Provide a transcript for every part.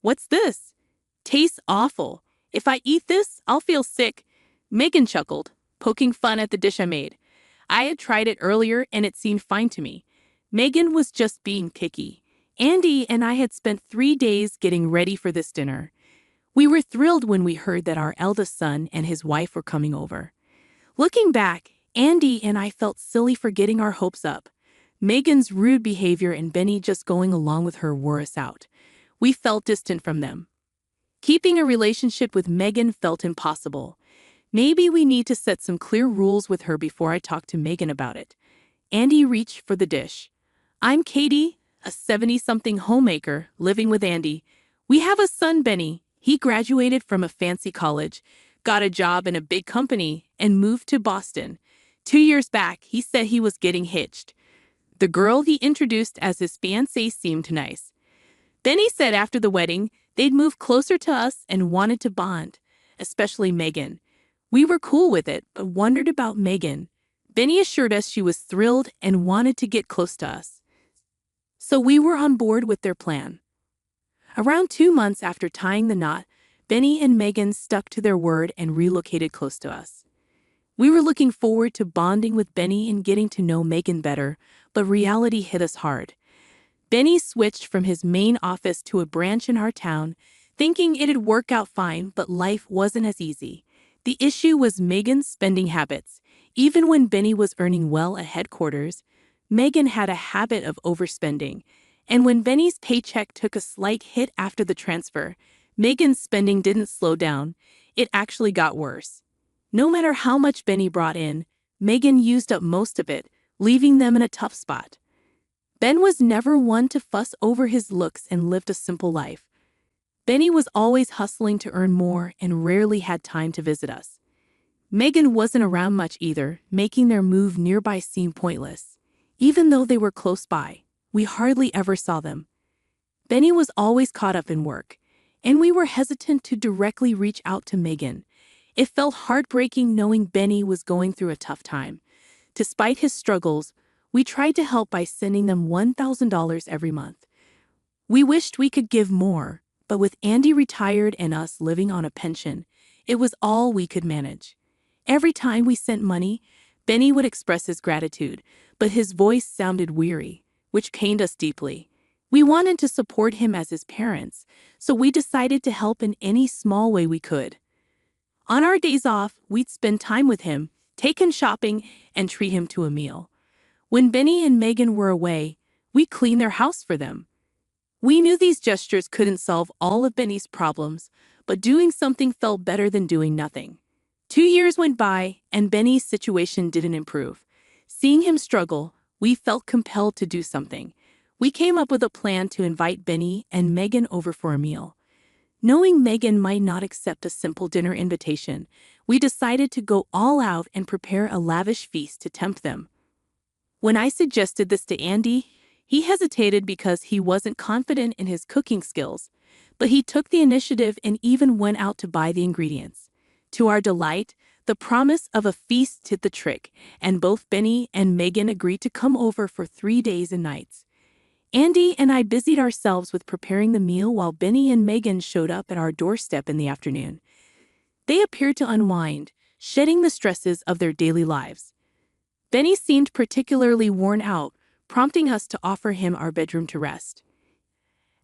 What's this? Tastes awful. If I eat this, I'll feel sick. Megan chuckled, poking fun at the dish I made. I had tried it earlier and it seemed fine to me. Megan was just being picky. Andy and I had spent 3 days getting ready for this dinner. We were thrilled when we heard that our eldest son and his wife were coming over. Looking back, Andy and I felt silly for getting our hopes up. Megan's rude behavior and Benny just going along with her wore us out. We felt distant from them. Keeping a relationship with Megan felt impossible. Maybe we need to set some clear rules with her before I talk to Megan about it. Andy reached for the dish. I'm Katie, a 70-something homemaker living with Andy. We have a son, Benny. He graduated from a fancy college, got a job in a big company, and moved to Boston. 2 years back, he said he was getting hitched. The girl he introduced as his fiancée seemed nice. Benny said after the wedding, they'd move closer to us and wanted to bond, especially Megan. We were cool with it, but wondered about Megan. Benny assured us she was thrilled and wanted to get close to us. So we were on board with their plan. Around 2 months after tying the knot, Benny and Megan stuck to their word and relocated close to us. We were looking forward to bonding with Benny and getting to know Megan better, but reality hit us hard. Benny switched from his main office to a branch in our town, thinking it'd work out fine, but life wasn't as easy. The issue was Megan's spending habits. Even when Benny was earning well at headquarters, Megan had a habit of overspending. And when Benny's paycheck took a slight hit after the transfer, Megan's spending didn't slow down. It actually got worse. No matter how much Benny brought in, Megan used up most of it, leaving them in a tough spot. Ben was never one to fuss over his looks and lived a simple life. Benny was always hustling to earn more and rarely had time to visit us. Megan wasn't around much either, making their move nearby seem pointless. Even though they were close by, we hardly ever saw them. Benny was always caught up in work, and we were hesitant to directly reach out to Megan. It felt heartbreaking knowing Benny was going through a tough time. Despite his struggles, we tried to help by sending them $1,000 every month. We wished we could give more, but with Andy retired and us living on a pension, it was all we could manage. Every time we sent money, Benny would express his gratitude, but his voice sounded weary, which pained us deeply. We wanted to support him as his parents, so we decided to help in any small way we could. On our days off, we'd spend time with him, take him shopping, and treat him to a meal. When Benny and Megan were away, we cleaned their house for them. We knew these gestures couldn't solve all of Benny's problems, but doing something felt better than doing nothing. 2 years went by, and Benny's situation didn't improve. Seeing him struggle, we felt compelled to do something. We came up with a plan to invite Benny and Megan over for a meal. Knowing Megan might not accept a simple dinner invitation, we decided to go all out and prepare a lavish feast to tempt them. When I suggested this to Andy, he hesitated because he wasn't confident in his cooking skills, but he took the initiative and even went out to buy the ingredients. To our delight, the promise of a feast did the trick, and both Benny and Megan agreed to come over for 3 days and nights. Andy and I busied ourselves with preparing the meal while Benny and Megan showed up at our doorstep in the afternoon. They appeared to unwind, shedding the stresses of their daily lives. Benny seemed particularly worn out, prompting us to offer him our bedroom to rest.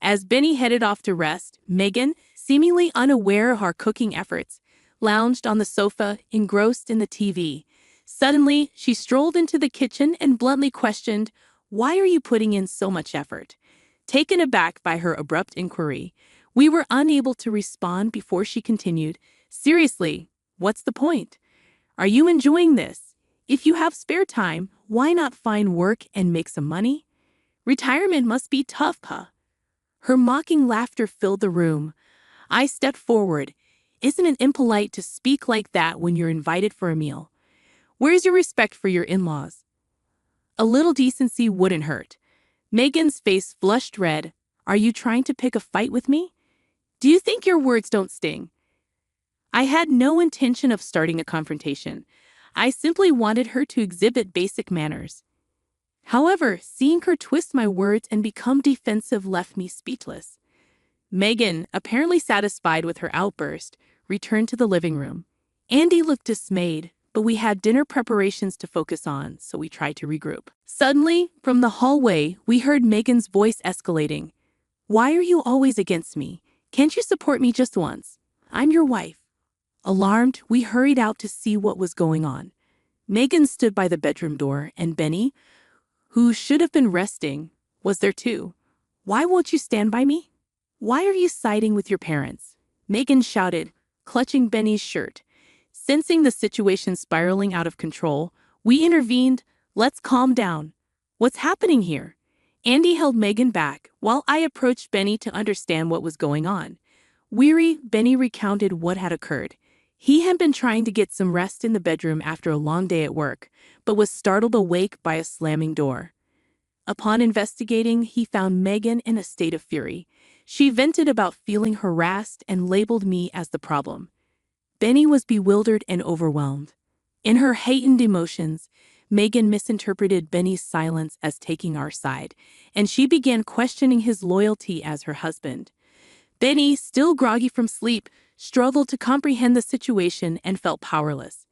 As Benny headed off to rest, Megan, seemingly unaware of our cooking efforts, lounged on the sofa, engrossed in the TV. Suddenly, she strolled into the kitchen and bluntly questioned, "Why are you putting in so much effort?" Taken aback by her abrupt inquiry, we were unable to respond before she continued, "Seriously, what's the point? Are you enjoying this? If you have spare time, why not find work and make some money? Retirement must be tough, huh?" Her mocking laughter filled the room. I stepped forward. "Isn't it impolite to speak like that when you're invited for a meal? Where's your respect for your in-laws? A little decency wouldn't hurt." Megan's face flushed red. "Are you trying to pick a fight with me? Do you think your words don't sting?" I had no intention of starting a confrontation. I simply wanted her to exhibit basic manners. However, seeing her twist my words and become defensive left me speechless. Megan, apparently satisfied with her outburst, returned to the living room. Andy looked dismayed, but we had dinner preparations to focus on, so we tried to regroup. Suddenly, from the hallway, we heard Megan's voice escalating. "Why are you always against me? Can't you support me just once? I'm your wife." Alarmed, we hurried out to see what was going on. Megan stood by the bedroom door, and Benny, who should have been resting, was there too. "Why won't you stand by me? Why are you siding with your parents?" Megan shouted, clutching Benny's shirt. Sensing the situation spiraling out of control, we intervened. "Let's calm down. What's happening here?" Andy held Megan back, while I approached Benny to understand what was going on. Weary, Benny recounted what had occurred. He had been trying to get some rest in the bedroom after a long day at work, but was startled awake by a slamming door. Upon investigating, he found Megan in a state of fury. She vented about feeling harassed and labeled me as the problem. Benny was bewildered and overwhelmed. In her heightened emotions, Megan misinterpreted Benny's silence as taking our side, and she began questioning his loyalty as her husband. Benny, still groggy from sleep, struggled to comprehend the situation and felt powerless.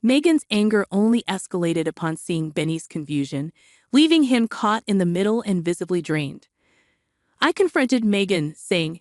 Megan's anger only escalated upon seeing Benny's confusion, leaving him caught in the middle and visibly drained. I confronted Megan, saying,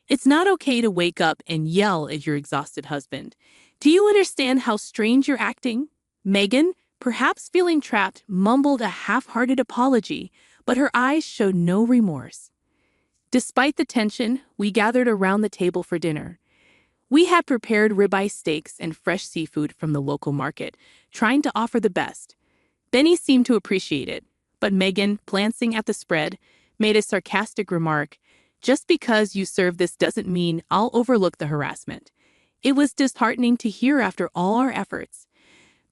"It's not okay to wake up and yell at your exhausted husband. Do you understand how strange you're acting?" Megan, perhaps feeling trapped, mumbled a half-hearted apology, but her eyes showed no remorse. Despite the tension, we gathered around the table for dinner. We had prepared ribeye steaks and fresh seafood from the local market, trying to offer the best. Benny seemed to appreciate it, but Megan, glancing at the spread, made a sarcastic remark, "Just because you serve this doesn't mean I'll overlook the harassment." It was disheartening to hear after all our efforts.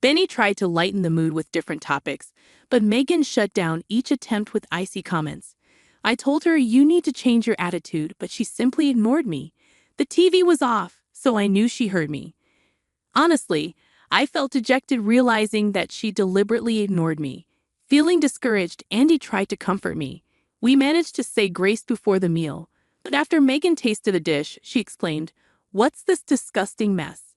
Benny tried to lighten the mood with different topics, but Megan shut down each attempt with icy comments. I told her, "You need to change your attitude," but she simply ignored me. The TV was off, so I knew she heard me. Honestly, I felt dejected realizing that she deliberately ignored me. Feeling discouraged, Andy tried to comfort me. We managed to say grace before the meal, but after Megan tasted the dish, she exclaimed, "What's this disgusting mess?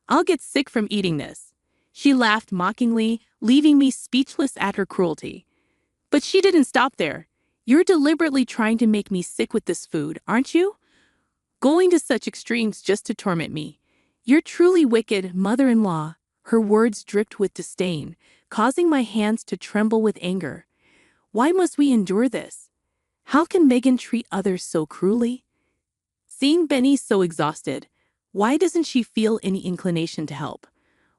I'll get sick from eating this." She laughed mockingly, leaving me speechless at her cruelty. But she didn't stop there. "You're deliberately trying to make me sick with this food, aren't you? Going to such extremes just to torment me. You're truly wicked, mother-in-law." Her words dripped with disdain, causing my hands to tremble with anger. Why must we endure this? How can Megan treat others so cruelly? Seeing Benny so exhausted, why doesn't she feel any inclination to help?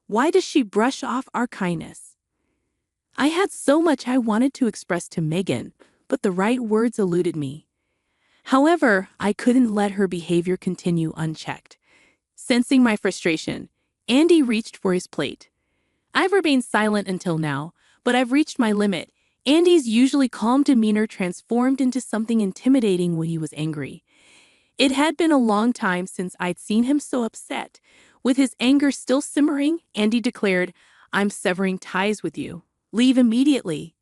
Why does she brush off our kindness? I had so much I wanted to express to Megan, but the right words eluded me. However, I couldn't let her behavior continue unchecked. Sensing my frustration, Andy reached for his plate. I've remained silent until now, but I've reached my limit. Andy's usually calm demeanor transformed into something intimidating when he was angry. It had been a long time since I'd seen him so upset. With his anger still simmering, Andy declared, "I'm severing ties with you. Leave immediately."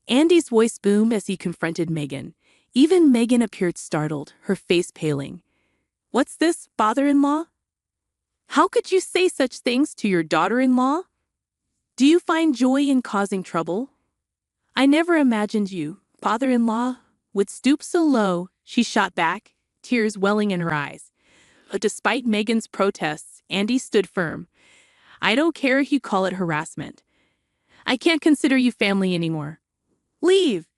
Andy's voice boomed as he confronted Megan. Even Megan appeared startled, her face paling. "What's this, father-in-law? How could you say such things to your daughter-in-law? Do you find joy in causing trouble? I never imagined you, father-in-law, would stoop so low," she shot back, tears welling in her eyes. But despite Megan's protests, Andy stood firm. "I don't care if you call it harassment. I can't consider you family anymore. Leave."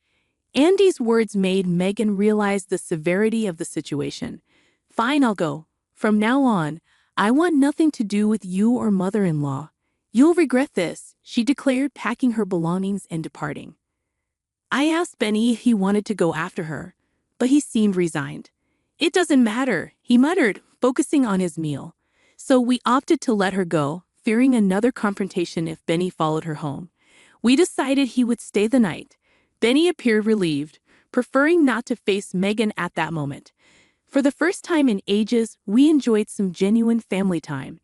Andy's words made Megan realize the severity of the situation. "Fine, I'll go. From now on, I want nothing to do with you or mother-in-law. You'll regret this," she declared, packing her belongings and departing. I asked Benny if he wanted to go after her, but he seemed resigned. "It doesn't matter," he muttered, focusing on his meal. So we opted to let her go, fearing another confrontation if Benny followed her home. We decided he would stay the night. Benny appeared relieved, preferring not to face Megan at that moment. For the first time in ages, we enjoyed some genuine family time.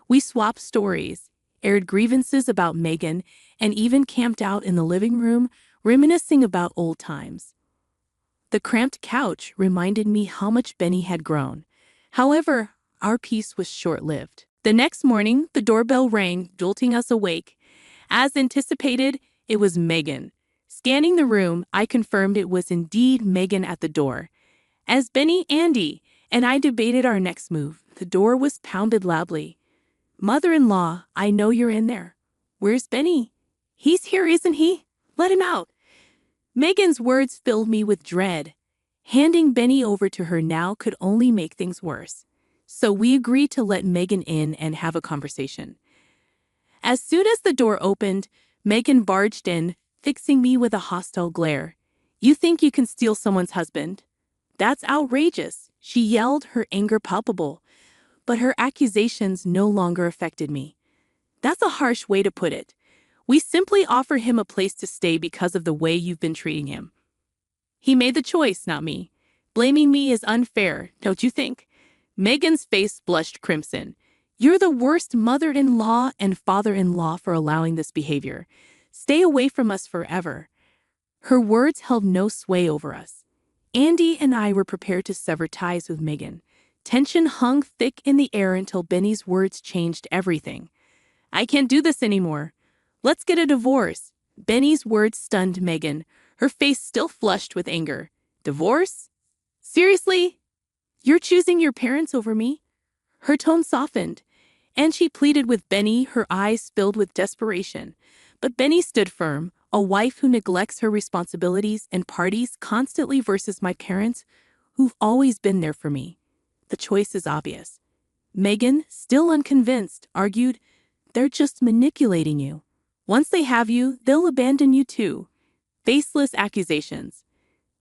We swapped stories, aired grievances about Megan, and even camped out in the living room, reminiscing about old times. The cramped couch reminded me how much Benny had grown. However, our peace was short-lived. The next morning, the doorbell rang, jolting us awake. As anticipated, it was Megan. Scanning the room, I confirmed it was indeed Megan at the door. As Benny, Andy, and I debated our next move, the door was pounded loudly. "Mother-in-law, I know you're in there. Where's Benny?" "He's here, isn't he? Let him out." Megan's words filled me with dread. Handing Benny over to her now could only make things worse. So we agreed to let Megan in and have a conversation. As soon as the door opened, Megan barged in, fixing me with a hostile glare. "You think you can steal someone's husband? That's outrageous," she yelled, her anger palpable. But her accusations no longer affected me. "That's a harsh way to put it. We simply offer him a place to stay because of the way you've been treating him. He made the choice, not me. Blaming me is unfair, don't you think?" Megan's face blushed crimson. "You're the worst mother-in-law and father-in-law for allowing this behavior. Stay away from us forever." Her words held no sway over us. Andy and I were prepared to sever ties with Megan. Tension hung thick in the air until Benny's words changed everything. "I can't do this anymore. Let's get a divorce." Benny's words stunned Megan, her face still flushed with anger. "Divorce? Seriously? You're choosing your parents over me?" Her tone softened, and she pleaded with Benny, her eyes filled with desperation. But Benny stood firm. "A wife who neglects her responsibilities and parties constantly versus my parents, who've always been there for me. The choice is obvious." Megan, still unconvinced, argued, "They're just manipulating you. Once they have you, they'll abandon you too." Faceless accusations.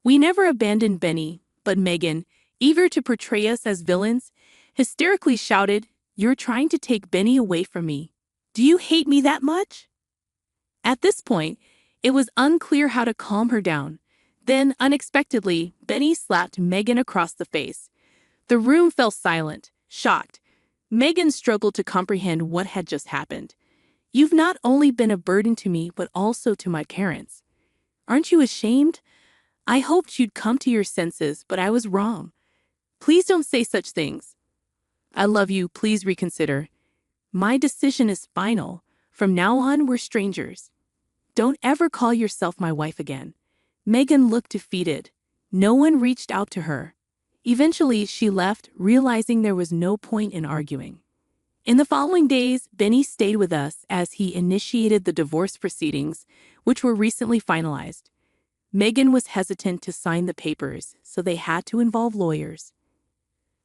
We never abandoned Benny, but Megan, eager to portray us as villains, hysterically shouted, "You're trying to take Benny away from me. Do you hate me that much?" At this point, it was unclear how to calm her down. Then, unexpectedly, Benny slapped Megan across the face. The room fell silent, shocked. Megan struggled to comprehend what had just happened. "You've not only been a burden to me, but also to my parents. Aren't you ashamed? I hoped you'd come to your senses, but I was wrong. Please don't say such things. I love you, please reconsider. My decision is final. From now on, we're strangers. Don't ever call yourself my wife again." Megan looked defeated. No one reached out to her. Eventually, she left, realizing there was no point in arguing. In the following days, Benny stayed with us as he initiated the divorce proceedings, which were recently finalized. Megan was hesitant to sign the papers, so they had to involve lawyers.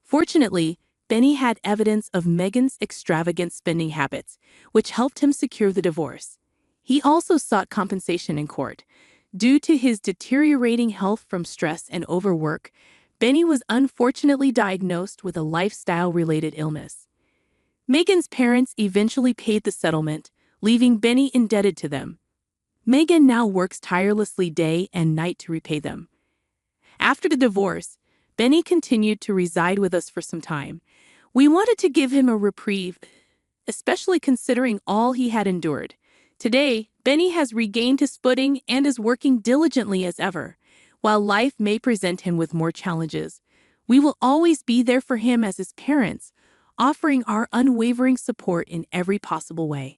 Fortunately, Benny had evidence of Megan's extravagant spending habits, which helped him secure the divorce. He also sought compensation in court. Due to his deteriorating health from stress and overwork, Benny was unfortunately diagnosed with a lifestyle-related illness. Megan's parents eventually paid the settlement, leaving Benny indebted to them. Megan now works tirelessly day and night to repay them. After the divorce, Benny continued to reside with us for some time. We wanted to give him a reprieve, especially considering all he had endured. Today, Benny has regained his footing and is working diligently as ever. While life may present him with more challenges, we will always be there for him as his parents, offering our unwavering support in every possible way.